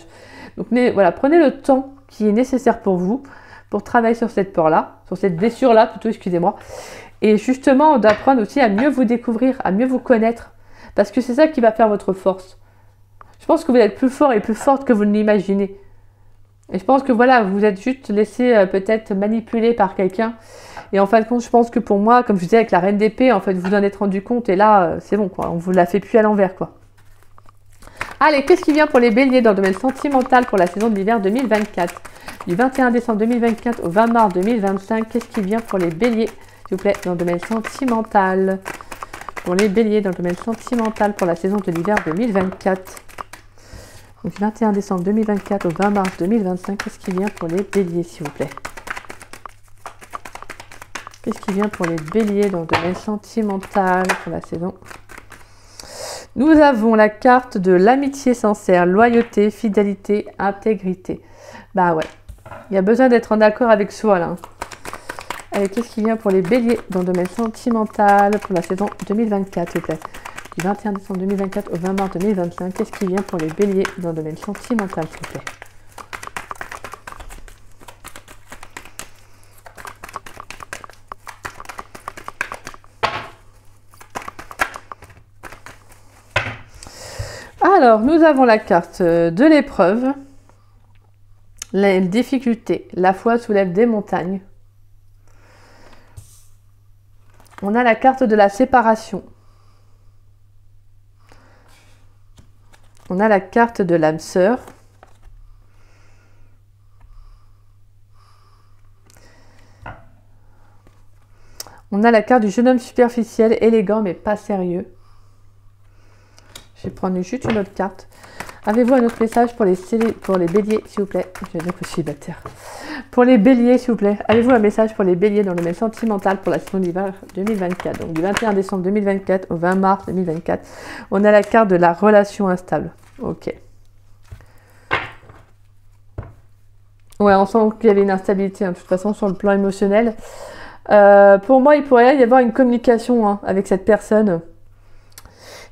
Donc mais voilà, prenez le temps qui est nécessaire pour vous pour travailler sur cette peur-là, sur cette blessure-là plutôt, excusez-moi. Et justement, d'apprendre aussi à mieux vous découvrir, à mieux vous connaître. Parce que c'est ça qui va faire votre force. Je pense que vous êtes plus fort et plus forte que vous ne l'imaginez. Et je pense que voilà, vous êtes juste laissé peut-être manipuler par quelqu'un. Et en fin de compte, je pense que pour moi, comme je disais avec la reine d'épée, en fait, vous en êtes rendu compte. Et là, c'est bon, quoi. On vous la fait plus à l'envers, quoi. Allez, qu'est-ce qui vient pour les béliers dans le domaine sentimental pour la saison de l'hiver 2024? Du 21 décembre 2024 au 20 mars 2025, qu'est-ce qui vient pour les béliers, s'il vous plaît, dans le domaine sentimental? Pour les béliers dans le domaine sentimental pour la saison de l'hiver 2024. Donc, du 21 décembre 2024 au 20 mars 2025, qu'est-ce qui vient pour les béliers, s'il vous plaît? Qu'est-ce qui vient pour les béliers dans le domaine sentimental pour la saison? Nous avons la carte de l'amitié sincère, loyauté, fidélité, intégrité. Bah ouais, il y a besoin d'être en accord avec soi, là. Allez, qu'est-ce qui vient pour les béliers dans le domaine sentimental pour la saison 2024, s'il vous plaît? Du 21 décembre 2024 au 20 mars 2025, qu'est-ce qui vient pour les béliers dans le domaine sentimental, s'il vous plaît? Alors, nous avons la carte de l'épreuve, les difficultés. La foi soulève des montagnes. On a la carte de la séparation. On a la carte de l'âme sœur. On a la carte du jeune homme superficiel, élégant mais pas sérieux. Je vais prendre juste une autre carte. Avez-vous un autre message pour les béliers, s'il vous plaît? Je vais dire que célibataire. Pour les béliers, s'il vous plaît. Avez-vous un message pour les béliers dans le domaine sentimental pour la saison d'hiver 2024? Donc du 21 décembre 2024 au 20 mars 2024. On a la carte de la relation instable. Ok. Ouais, on sent qu'il y avait une instabilité, hein, de toute façon, sur le plan émotionnel. Pour moi, il pourrait y avoir une communication, hein, avec cette personne.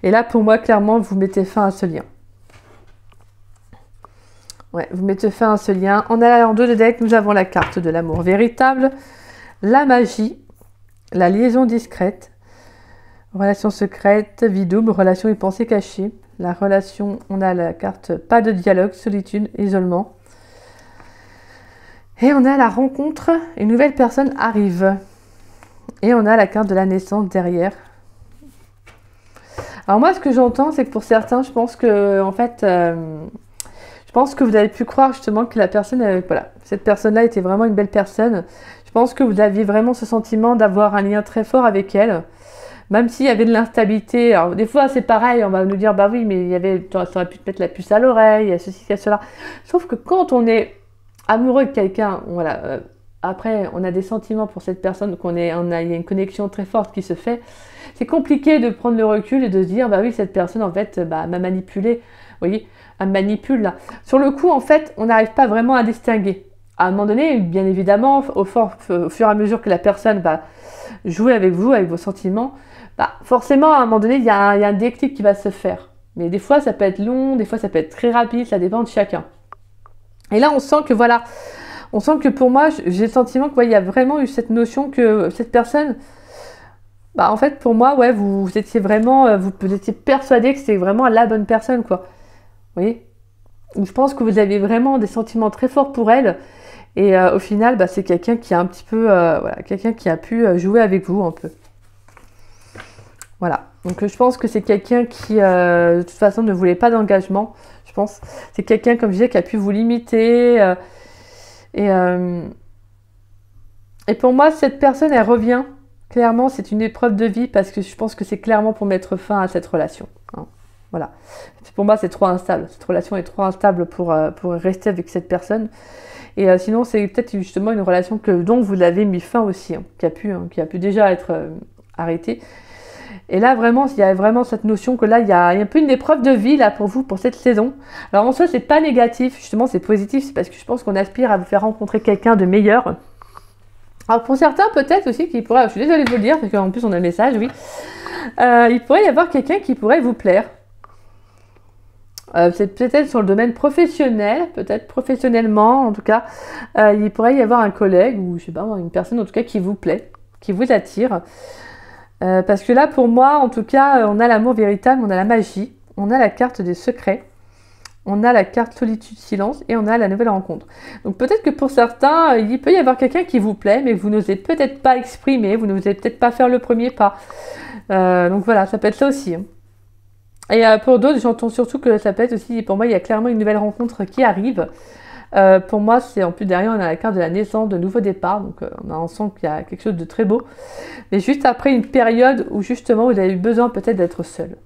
Et là, pour moi, clairement, vous mettez fin à ce lien. Ouais, vous mettez fin à ce lien. En allant en dos de deck, nous avons la carte de l'amour véritable, la magie, la liaison discrète, relation secrète, vie double, relation et pensée cachée. La relation, on a la carte pas de dialogue, solitude, isolement. Et on a la rencontre, une nouvelle personne arrive. Et on a la carte de la naissance derrière. Alors moi, ce que j'entends, c'est que pour certains, je pense que, en fait, je pense que vous avez pu croire justement que la personne, voilà, cette personne-là était vraiment une belle personne. Je pense que vous aviez vraiment ce sentiment d'avoir un lien très fort avec elle. Même s'il y avait de l'instabilité. Alors des fois, c'est pareil, on va nous dire, bah oui, mais il y avait, ça aurait pu te mettre la puce à l'oreille, il y a ceci, il y a cela. Sauf que quand on est amoureux de quelqu'un, voilà, après, on a des sentiments pour cette personne, il y a une connexion très forte qui se fait. C'est compliqué de prendre le recul et de se dire, bah oui, cette personne, en fait, bah, m'a manipulé. Vous voyez, elle me manipule là. Sur le coup, en fait, on n'arrive pas vraiment à distinguer. À un moment donné, bien évidemment, au fur et à mesure que la personne va jouer avec vous, avec vos sentiments, bah, forcément, à un moment donné, il y a un déclic qui va se faire. Mais des fois, ça peut être long, des fois, ça peut être très rapide, ça dépend de chacun. Et là, on sent que, voilà, on sent que pour moi, j'ai le sentiment qu'il y a vraiment eu cette notion que cette personne, bah, en fait, pour moi, ouais, vous étiez vraiment, vous étiez persuadé que c'était vraiment la bonne personne, quoi. Vous voyez? Je pense que vous avez vraiment des sentiments très forts pour elle. Et au final, bah, c'est quelqu'un qui a un petit peu, voilà, quelqu'un qui a pu jouer avec vous un peu. Voilà. Donc je pense que c'est quelqu'un qui, de toute façon, ne voulait pas d'engagement. Je pense. C'est quelqu'un, comme je disais, qui a pu vous limiter. Et pour moi, cette personne, elle revient. Clairement, c'est une épreuve de vie parce que je pense que c'est clairement pour mettre fin à cette relation. Hein. Voilà. Pour moi, c'est trop instable. Cette relation est trop instable pour rester avec cette personne. Et sinon, c'est peut-être justement une relation dont vous avez mis fin aussi, hein, qui a pu déjà être arrêtée. Et là, vraiment, il y a vraiment cette notion que là, il y a un peu une épreuve de vie là pour vous, pour cette saison. Alors en soi, c'est pas négatif, justement, c'est positif, c'est parce que je pense qu'on aspire à vous faire rencontrer quelqu'un de meilleur. Alors pour certains, peut-être aussi qu'il pourrait, je suis désolée de vous le dire, parce qu'en plus on a un message, oui. Il pourrait y avoir quelqu'un qui pourrait vous plaire. C'est peut-être sur le domaine professionnel, peut-être professionnellement, en tout cas. Il pourrait y avoir un collègue, ou je sais pas, une personne en tout cas qui vous plaît, qui vous attire. Parce que là, pour moi, en tout cas, on a l'amour véritable, on a la magie, on a la carte des secrets, on a la carte solitude, silence, et on a la nouvelle rencontre. Donc peut-être que pour certains, il peut y avoir quelqu'un qui vous plaît, mais vous n'osez peut-être pas exprimer, vous n'osez peut-être pas faire le premier pas. Donc voilà, ça peut être ça aussi. Hein. Et pour d'autres, j'entends surtout que ça peut être aussi, pour moi, il y a clairement une nouvelle rencontre qui arrive. Pour moi, c'est en plus derrière, on a la carte de la naissance, de nouveau départ. Donc, on sent qu'il y a quelque chose de très beau. Mais juste après une période où justement, vous avez eu besoin peut-être d'être seul.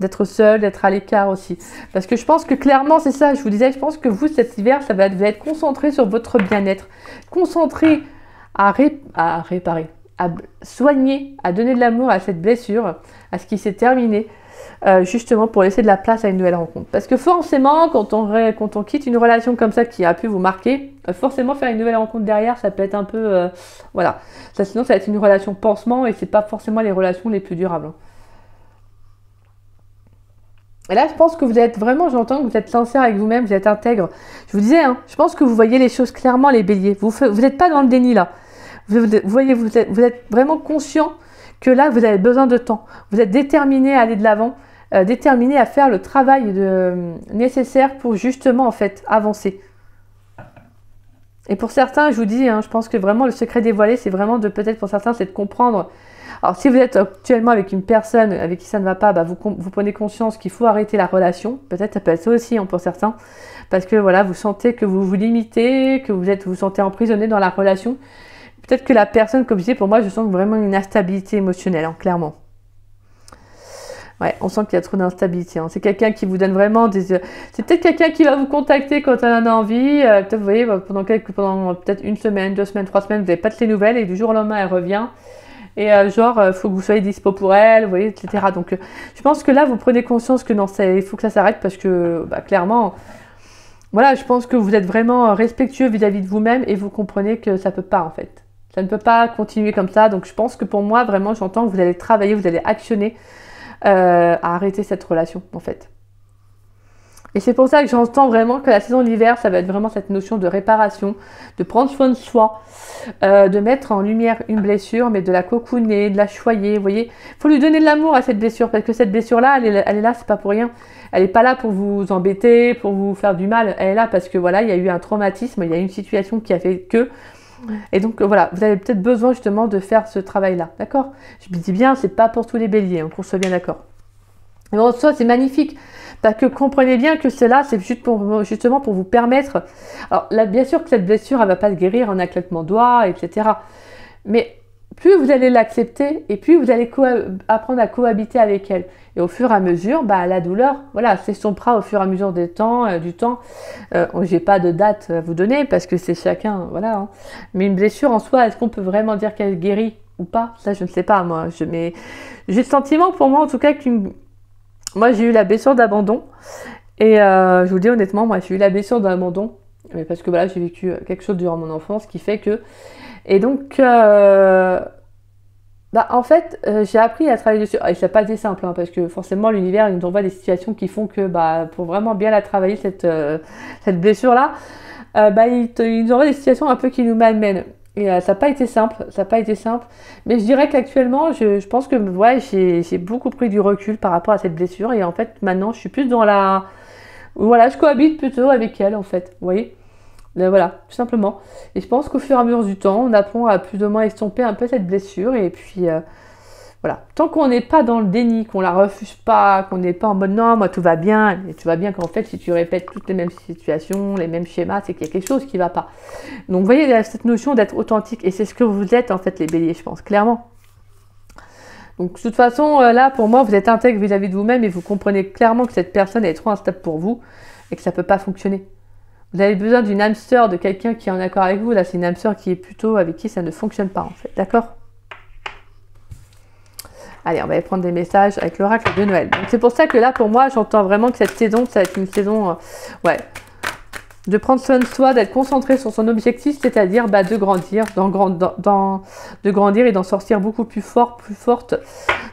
D'être seul, d'être à l'écart aussi. Parce que je pense que clairement, c'est ça. Je vous disais, je pense que vous, cet hiver, vous allez être concentré sur votre bien-être. Concentré à réparer, à soigner, à donner de l'amour à cette blessure, à ce qui s'est terminé. Justement pour laisser de la place à une nouvelle rencontre. Parce que forcément, quand on quitte une relation comme ça qui a pu vous marquer, forcément faire une nouvelle rencontre derrière, ça peut être un peu... voilà. Ça, sinon, ça va être une relation pansement et c'est pas forcément les relations les plus durables. Hein. Et là, je pense que vous êtes vraiment, j'entends que vous êtes sincère avec vous-même, vous êtes intègre. Je vous disais, hein, je pense que vous voyez les choses clairement, les béliers. Vous n'êtes pas dans le déni là. Vous êtes vraiment conscient que là, vous avez besoin de temps. Vous êtes déterminé à aller de l'avant, déterminé à faire le travail nécessaire pour justement, en fait, avancer. Et pour certains, je vous dis, hein, je pense que vraiment le secret dévoilé, c'est vraiment de peut-être pour certains, c'est de comprendre. Alors si vous êtes actuellement avec une personne avec qui ça ne va pas, bah, vous prenez conscience qu'il faut arrêter la relation. Peut-être ça peut être ça aussi hein, pour certains. Parce que voilà, vous sentez que vous vous limitez, que vous sentez emprisonné dans la relation. Peut-être que la personne, comme je disais, pour moi, je sens vraiment une instabilité émotionnelle, hein, clairement. Ouais, on sent qu'il y a trop d'instabilité. Hein. C'est quelqu'un qui vous donne vraiment des... C'est peut-être quelqu'un qui va vous contacter quand elle en a envie. Peut-être, vous voyez, pendant peut-être une semaine, 2 semaines, 3 semaines, vous n'avez pas de ses nouvelles et du jour au lendemain, elle revient. Et genre, faut que vous soyez dispo pour elle, vous voyez, etc. Donc, je pense que là, vous prenez conscience que non, il faut que ça s'arrête parce que, bah, clairement, voilà, je pense que vous êtes vraiment respectueux vis-à-vis de vous-même et vous comprenez que ça ne peut pas, en fait. Ça ne peut pas continuer comme ça. Donc, je pense que pour moi, vraiment, j'entends que vous allez travailler, vous allez actionner à arrêter cette relation en fait. Et c'est pour ça que j'entends vraiment que la saison d'hiver, ça va être vraiment cette notion de réparation, de prendre soin de soi, de mettre en lumière une blessure, mais de la cocooner, de la choyer, vous voyez. Il faut lui donner de l'amour à cette blessure, parce que cette blessure-là, elle est là, c'est pas pour rien. Elle n'est pas là pour vous embêter, pour vous faire du mal, elle est là parce que voilà, il y a eu un traumatisme, il y a une situation qui a fait que... Et donc voilà, vous avez peut-être besoin justement de faire ce travail-là, d'accord? Je me dis bien, c'est pas pour tous les béliers, qu'on soit bien d'accord. Mais en soi, c'est magnifique, parce que comprenez bien que cela, c'est justement pour vous permettre... Alors là, bien sûr que cette blessure, elle ne va pas se guérir en un claquement de doigts, etc. Mais plus vous allez l'accepter, et plus vous allez apprendre à cohabiter avec elle. Et au fur et à mesure, bah, la douleur, voilà, s'estompera au fur et à mesure du temps. J'ai pas de date à vous donner, parce que c'est chacun, voilà. Hein. Mais une blessure en soi, est-ce qu'on peut vraiment dire qu'elle guérit ou pas? Ça, je ne sais pas, moi. Mais j'ai le sentiment, pour moi, en tout cas, moi, j'ai eu la blessure d'abandon. Et je vous dis honnêtement, moi, j'ai eu la blessure d'abandon. Mais parce que voilà, j'ai vécu quelque chose durant mon enfance qui fait que... Et donc... Bah, en fait, j'ai appris à travailler dessus. Et ça n'a pas été simple, hein, parce que forcément, l'univers, il nous envoie des situations qui font que, bah, pour vraiment bien la travailler, cette blessure-là, bah, il nous envoie des situations un peu qui nous malmènent. Et ça n'a pas été simple, Mais je dirais qu'actuellement, je pense que ouais, j'ai beaucoup pris du recul par rapport à cette blessure. Et en fait, maintenant, je suis plus dans la... Voilà, je cohabite plutôt avec elle, en fait. Vous voyez ? Voilà, tout simplement. Et je pense qu'au fur et à mesure du temps, on apprend à plus ou moins estomper un peu cette blessure. Et puis, voilà. Tant qu'on n'est pas dans le déni, qu'on la refuse pas, qu'on n'est pas en mode non, moi tout va bien. Et tu vois bien qu'en fait, si tu répètes toutes les mêmes situations, les mêmes schémas, c'est qu'il y a quelque chose qui ne va pas. Donc, vous voyez, il y a cette notion d'être authentique. Et c'est ce que vous êtes, en fait, les béliers, je pense, clairement. Donc, de toute façon, là, pour moi, vous êtes intègre vis-à-vis de vous-même et vous comprenez clairement que cette personne est trop instable pour vous et que ça ne peut pas fonctionner. Vous avez besoin d'une âme sœur, de quelqu'un qui est en accord avec vous. Là, c'est une âme sœur qui est plutôt avec qui ça ne fonctionne pas, en fait. D'accord? Allez, on va aller prendre des messages avec l'oracle de Noël. Donc, c'est pour ça que là, pour moi, j'entends vraiment que cette saison, ça va être une saison, ouais, de prendre soin de soi, d'être concentré sur son objectif, c'est-à-dire bah, de grandir, de grandir et d'en sortir beaucoup plus forte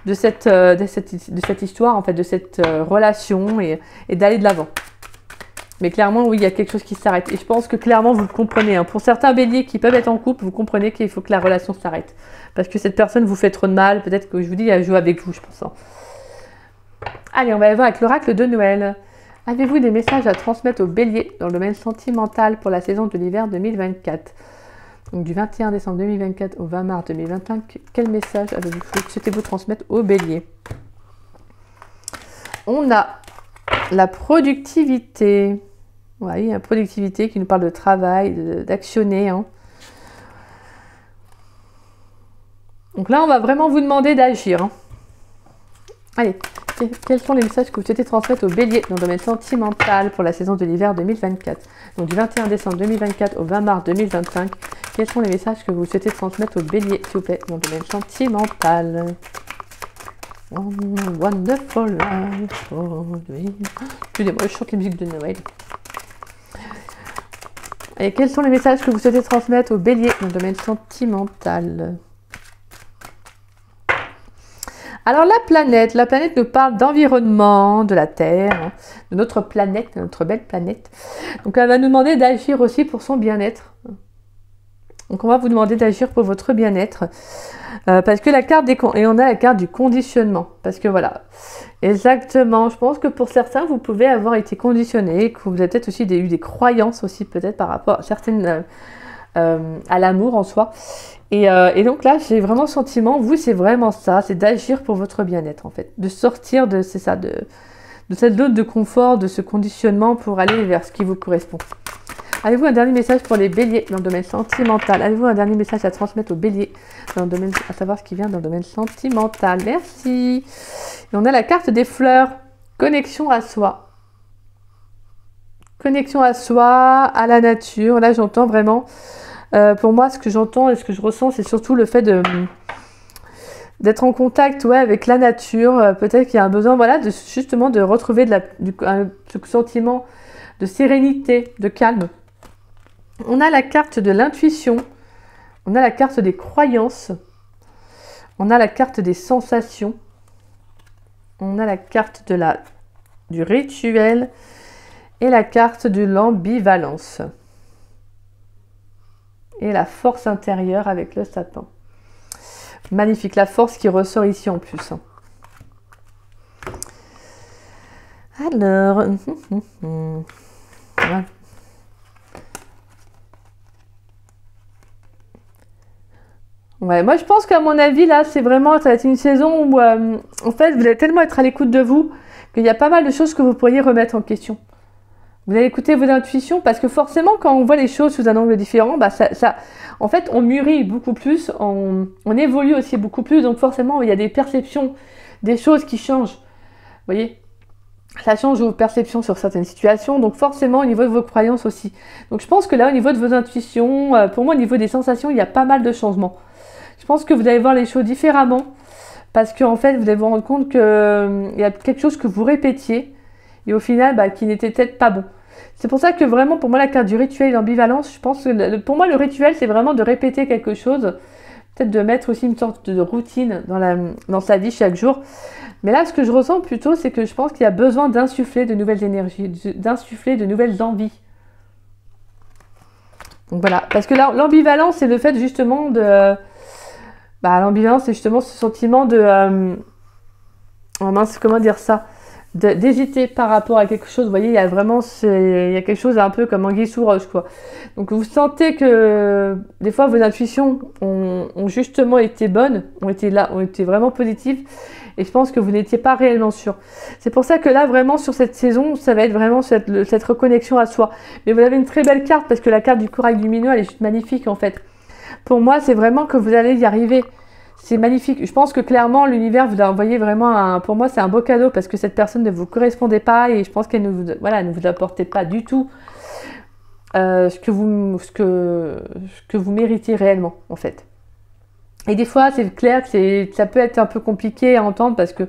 de cette histoire, en fait, de cette relation et d'aller de l'avant. Mais clairement, oui, il y a quelque chose qui s'arrête. Et je pense que clairement, vous le comprenez. Hein. Pour certains béliers qui peuvent être en couple, vous comprenez qu'il faut que la relation s'arrête. Parce que cette personne vous fait trop de mal. Peut-être que je vous dis, elle joue avec vous, je pense. Hein. Allez, on va aller voir avec l'oracle de Noël. Avez-vous des messages à transmettre aux béliers dans le domaine sentimental pour la saison de l'hiver 2024? Donc du 21 décembre 2024 au 20 mars 2025, quel message avez-vous souhaitez-vous transmettre aux béliers? On a la productivité. Oui, la productivité qui nous parle de travail, d'actionner. Hein. Donc là, on va vraiment vous demander d'agir. Hein. Allez, quels sont les messages que vous souhaitez transmettre aux béliers dans le domaine sentimental pour la saison de l'hiver 2024? Donc du 21 décembre 2024 au 20 mars 2025, quels sont les messages que vous souhaitez transmettre aux béliers, s'il vous plaît, dans le domaine sentimental? Oh, wonderful life. Excusez-moi, je chante les musiques de Noël. Et quels sont les messages que vous souhaitez transmettre aux béliers dans le domaine sentimental? Alors la planète nous parle d'environnement, de la Terre, hein, de notre planète, notre belle planète. Donc elle va nous demander d'agir aussi pour son bien-être. Donc on va vous demander d'agir pour votre bien-être. Parce que la carte et on a la carte du conditionnement. Parce que voilà, exactement, je pense que pour certains, vous pouvez avoir été conditionné, que vous avez peut-être aussi eu des croyances aussi, peut-être par rapport à certaines... à l'amour en soi. Et donc là, j'ai vraiment le sentiment, vous, c'est vraiment ça, c'est d'agir pour votre bien-être en fait. De sortir de, c'est ça, de cette zone de confort, de ce conditionnement pour aller vers ce qui vous correspond. Avez-vous un dernier message pour les béliers dans le domaine sentimental? Avez-vous un dernier message à transmettre aux béliers dans le domaine, à savoir ce qui vient dans le domaine sentimental? Merci. Et on a la carte des fleurs, connexion à soi. Connexion à soi, à la nature. Là, j'entends vraiment, pour moi, ce que j'entends et ce que je ressens, c'est surtout le fait d'être en contact, ouais, avec la nature. Peut-être qu'il y a un besoin, voilà, justement de retrouver ce sentiment de sérénité, de calme. On a la carte de l'intuition, on a la carte des croyances, on a la carte des sensations, on a la carte du rituel et la carte de l'ambivalence. Et la force intérieure avec le sapin. Magnifique, la force qui ressort ici en plus. Alors, ouais. Ouais, moi je pense qu'à mon avis là c'est vraiment, ça va être une saison où en fait vous allez tellement être à l'écoute de vous qu'il y a pas mal de choses que vous pourriez remettre en question. Vous allez écouter vos intuitions parce que forcément quand on voit les choses sous un angle différent, bah en fait on mûrit beaucoup plus, on évolue aussi beaucoup plus, donc forcément il y a des perceptions, des choses qui changent. Vous voyez, ça change vos perceptions sur certaines situations, donc forcément au niveau de vos croyances aussi. Donc je pense que là au niveau de vos intuitions, pour moi au niveau des sensations, il y a pas mal de changements. Je pense que vous allez voir les choses différemment parce qu'en fait, vous allez vous rendre compte qu'il y a quelque chose que vous répétiez et au final, bah, qui n'était peut-être pas bon. C'est pour ça que vraiment, pour moi, la carte du rituel et l'ambivalence, je pense que pour moi, le rituel, c'est vraiment de répéter quelque chose, peut-être de mettre aussi une sorte de routine dans sa vie chaque jour. Mais là, ce que je ressens plutôt, c'est que je pense qu'il y a besoin d'insuffler de nouvelles énergies, d'insuffler de nouvelles envies. Donc voilà, parce que l'ambivalence, c'est le fait justement de... l'ambivalence, c'est justement ce sentiment de... oh mince, comment dire ça? D'hésiter par rapport à quelque chose. Vous voyez, il y a vraiment... il y a quelque chose un peu comme anguille sous roche, quoi. Donc vous sentez que des fois, vos intuitions ont justement été bonnes, ont été vraiment positives. Et je pense que vous n'étiez pas réellement sûr. C'est pour ça que là, vraiment, sur cette saison, ça va être vraiment cette reconnexion à soi. Mais vous avez une très belle carte, parce que la carte du corail lumineux, elle est juste magnifique, en fait. Pour moi, c'est vraiment que vous allez y arriver. C'est magnifique. Je pense que clairement, l'univers vous a envoyé vraiment pour moi, c'est un beau cadeau parce que cette personne ne vous correspondait pas et je pense qu'elle ne vous apportait pas du tout ce que vous méritez réellement, en fait. Et des fois, c'est clair que ça peut être un peu compliqué à entendre parce que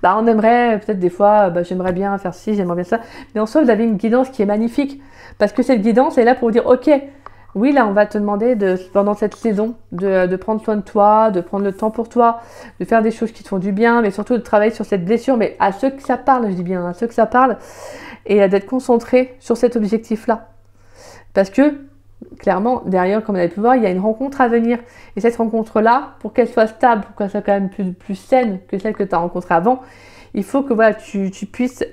on aimerait, peut-être des fois, j'aimerais bien faire ci, j'aimerais bien ça. Mais en soi, vous avez une guidance qui est magnifique parce que cette guidance est là pour vous dire, ok, oui, là, on va te demander pendant cette saison de prendre soin de toi, de prendre le temps pour toi, de faire des choses qui te font du bien, mais surtout de travailler sur cette blessure, mais à ceux que ça parle, je dis bien, à ceux que ça parle, et d'être concentré sur cet objectif-là. Parce que, clairement, derrière, comme on avait pu voir, il y a une rencontre à venir. Et cette rencontre-là, pour qu'elle soit stable, pour qu'elle soit quand même plus saine que celle que tu as rencontrée avant, il faut que voilà, tu puisses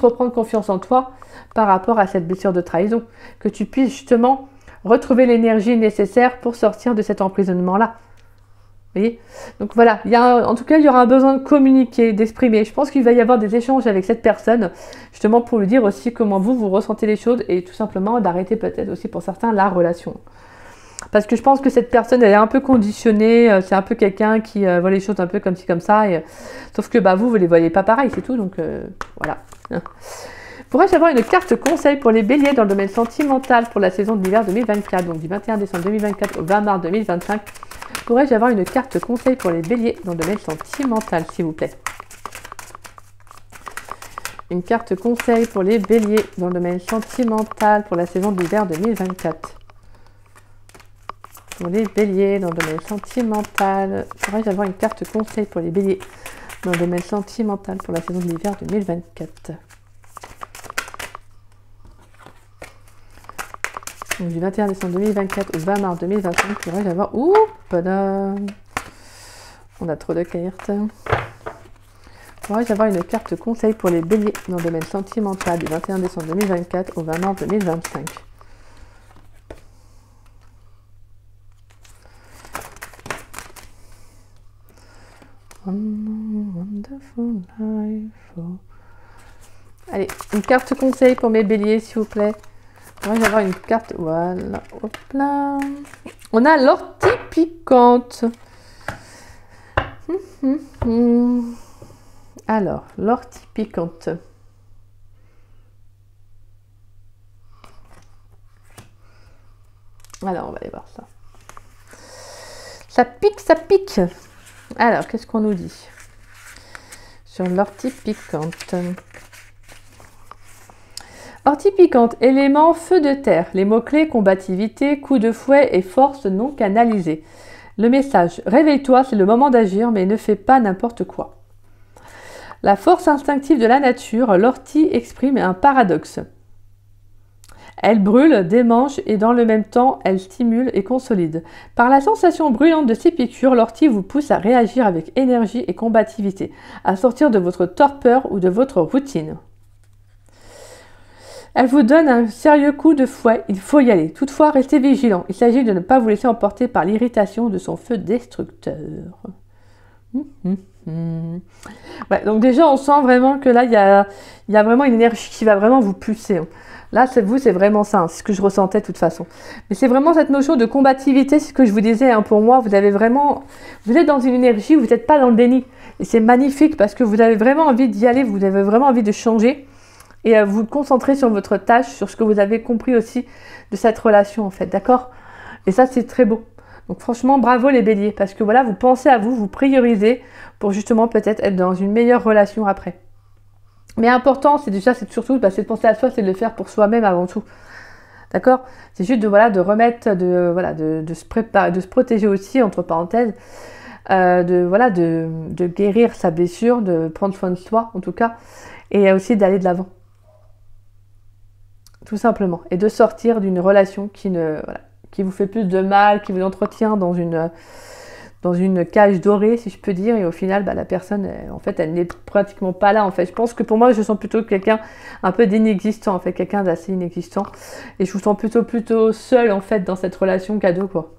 reprendre confiance en toi par rapport à cette blessure de trahison, que tu puisses justement retrouver l'énergie nécessaire pour sortir de cet emprisonnement-là. Vous voyez? Donc voilà, en tout cas, il y aura un besoin de communiquer, d'exprimer. Je pense qu'il va y avoir des échanges avec cette personne, justement pour lui dire aussi comment vous ressentez les choses et tout simplement d'arrêter peut-être aussi pour certains la relation. Parce que je pense que cette personne, elle est un peu conditionnée, c'est un peu quelqu'un qui voit les choses un peu comme ci, comme ça, sauf que vous les voyez pas pareil, c'est tout, donc voilà. Pourrais-je avoir une carte conseil pour les béliers dans le domaine sentimental pour la saison de l'hiver 2024, donc du 21 décembre 2024 au 20 mars 2025? Pourrais-je avoir une carte conseil pour les béliers dans le domaine sentimental, s'il vous plaît? Une carte conseil pour les béliers dans le domaine sentimental pour la saison de l'hiver 2024. Pour les béliers dans le domaine sentimental. Pourrais-je avoir une carte conseil pour les béliers dans le domaine sentimental pour la saison de l'hiver 2024? Donc, du 21 décembre 2024 au 20 mars 2025, pourrais-je avoir... Ouh, padam. On a trop de cartes. Pourrais-je avoir une carte conseil pour les béliers dans le domaine sentimental du 21 décembre 2024 au 20 mars 2025? Wonderful life. Allez, une carte conseil pour mes béliers, s'il vous plaît. Moi, je vais avoir une carte. Voilà. Hop là. On a l'ortie piquante. Alors, l'ortie piquante. Alors, on va aller voir ça. Ça pique, ça pique. Alors, qu'est-ce qu'on nous dit sur l'ortie piquante? Ortie piquante, élément feu de terre. Les mots-clés, combativité, coup de fouet et force non canalisée. Le message, réveille-toi, c'est le moment d'agir, mais ne fais pas n'importe quoi. La force instinctive de la nature, l'ortie exprime un paradoxe. Elle brûle, démange et dans le même temps, elle stimule et consolide. Par la sensation brûlante de ses piqûres, l'ortie vous pousse à réagir avec énergie et combativité, à sortir de votre torpeur ou de votre routine. Elle vous donne un sérieux coup de fouet, il faut y aller. Toutefois, restez vigilant. Il s'agit de ne pas vous laisser emporter par l'irritation de son feu destructeur. Ouais, donc déjà, on sent vraiment que là, il y a vraiment une énergie qui va vraiment vous pulser. Là, c'est vraiment ça, c'est ce que je ressentais de toute façon. Mais c'est vraiment cette notion de combativité, c'est ce que je vous disais, pour moi, vous êtes dans une énergie, vous n'êtes pas dans le déni. Et c'est magnifique parce que vous avez vraiment envie d'y aller, vous avez vraiment envie de changer. Et vous concentrer sur votre tâche, sur ce que vous avez compris aussi de cette relation, en fait, d'accord? Et ça, c'est très beau. Donc franchement, bravo les béliers, parce que voilà, vous pensez à vous, vous priorisez pour justement peut-être être dans une meilleure relation après. Mais important, c'est surtout, c'est de penser à soi, c'est de le faire pour soi-même avant tout. D'accord? C'est juste de remettre, de se préparer, de se protéger aussi, entre parenthèses, de guérir sa blessure, de prendre soin de soi, en tout cas, et aussi d'aller de l'avant. Tout simplement. Et de sortir d'une relation qui vous fait plus de mal, qui vous entretient dans une cage dorée, si je peux dire, et au final, la personne, elle n'est pratiquement pas là, en fait. Je pense que pour moi, je sens plutôt quelqu'un un peu d'inexistant, en fait, quelqu'un d'assez inexistant. Et je vous sens plutôt seul, en fait, dans cette relation cadeau, quoi.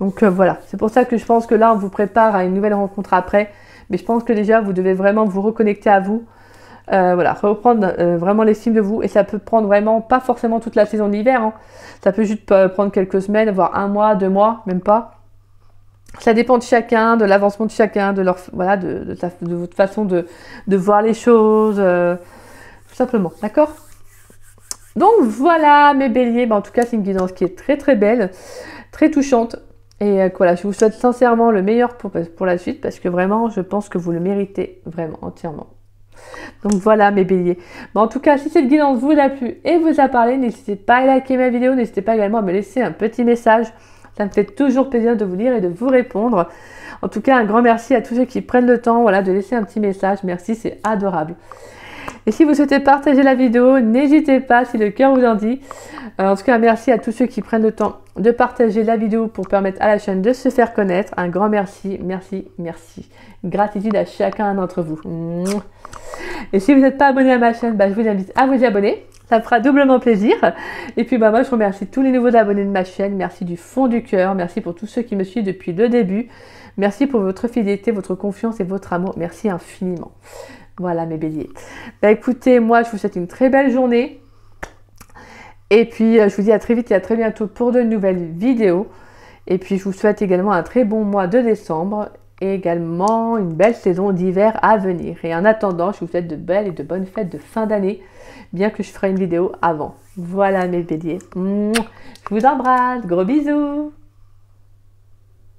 Donc, voilà. C'est pour ça que je pense que là, on vous prépare à une nouvelle rencontre après. Mais je pense que déjà, vous devez vraiment vous reconnecter à vous. Reprendre vraiment l'estime de vous. Et ça peut prendre vraiment, pas forcément toute la saison de l'hiver. Ça peut juste prendre quelques semaines, voire 1 mois, 2 mois, même pas. Ça dépend de chacun, de l'avancement de chacun, de votre façon de voir les choses, tout simplement, d'accord? Donc voilà mes béliers, en tout cas c'est une guidance qui est très très belle, très touchante. Et voilà, je vous souhaite sincèrement le meilleur pour la suite, parce que vraiment je pense que vous le méritez vraiment entièrement. Donc voilà mes béliers. En tout cas, si cette guidance vous a plu et vous a parlé, n'hésitez pas à liker ma vidéo, n'hésitez pas également à me laisser un petit message. Ça me fait toujours plaisir de vous lire et de vous répondre. En tout cas, un grand merci à tous ceux qui prennent le temps de laisser un petit message. Merci, c'est adorable. Et si vous souhaitez partager la vidéo, n'hésitez pas si le cœur vous en dit. En tout cas, merci à tous ceux qui prennent le temps de partager la vidéo pour permettre à la chaîne de se faire connaître. Un grand merci, merci, merci. Gratitude à chacun d'entre vous. Et si vous n'êtes pas abonné à ma chaîne, je vous invite à vous y abonner. Ça me fera doublement plaisir. Et puis moi, je remercie tous les nouveaux abonnés de ma chaîne. Merci du fond du cœur. Merci pour tous ceux qui me suivent depuis le début. Merci pour votre fidélité, votre confiance et votre amour. Merci infiniment. Voilà mes béliers. Écoutez, moi, je vous souhaite une très belle journée. Et puis, je vous dis à très vite et à très bientôt pour de nouvelles vidéos. Et puis, je vous souhaite également un très bon mois de décembre. Et également une belle saison d'hiver à venir. Et en attendant, je vous souhaite de belles et de bonnes fêtes de fin d'année, bien que je ferai une vidéo avant. Voilà mes béliers. Je vous embrasse, gros bisous.